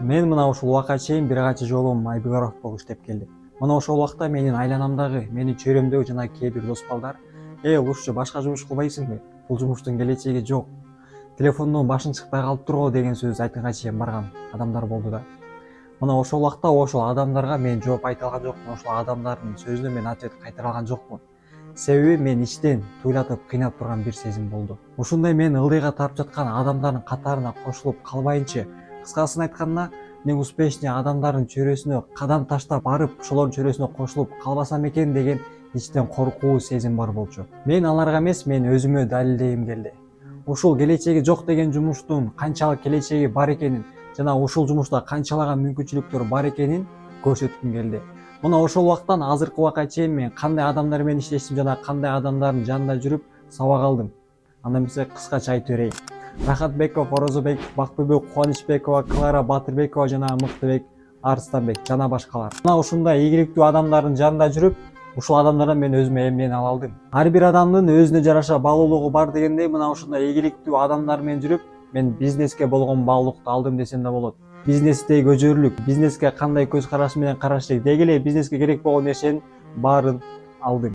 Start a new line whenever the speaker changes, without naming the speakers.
Мен мына ушул убакка чейин бир канча жолу Майбегаров болуп иштеп келдим. Мына ошол убакта менин айланамдагы, менин чөйрөмдөгү жана кээ бир дос балдар Лушчу башка жумуш кылбайсыңбы? Бул жумуштун келечеги жок. Телефондон башың чыкпай калып турго деген сөз айтканга чейин барган адамдар болду да. Мына ошол убакта ошол адамдарга мен жооп айта алган жокмун, ошол адамдардын сөзүнө мен ответ кайтара алган жокмун. Себеби мен ичтен туйлатып кыйнап турган бир сезим болду. Ушундай мен ылдыйга таап жаткан адамдардын катарына кошулуп калбайынчы, кыскасын айтканда, мен успешный адамдардын чөйрөсүнө кадам таштап барып, ошолордун чөйрөсүнө кошулуп калбасам экен деген ичтен коркуу сезим бар болчу. Мен аларга эмес, мен өзүмө далилдегим келди. Ушул келечеги жок деген жумуштун канчалык келечеги бар экенин жана ушул жумушта канчалаган мүмкүнчүлүктөр бар экенин көрсөткүм келди. Мына ошол убактан азыркы убакка чейин мен кандай адамдар менен иштештим жана кандай адамдардын жанында жүрүп сабак алдым. Анда эмесе кыскача айтып берейин. Рахатбеков, Орозобек, Бакбүбүк, Кубанычбекова, Клара Батырбекова жана Мыктыбек Арыстанбек жана башкалар. Мына ушундай ийгиликтүү адамдардын жанында жүрүп, ушул адамдардан мен өзүмө эмнени ала алдым. Ар бир адамдын өзүнө жараша баалуулугу бар дегендей, мына ушундай ийгиликтүү адамдар менен жүрүп, мен бизнеске болгон баалуулукту алдым десем да болот. Бизнестеги көжөрүлүк, бизнеске кандай көз караш менен караш керек, деги эле бизнеске керек болгон нерсенин баарын алдым.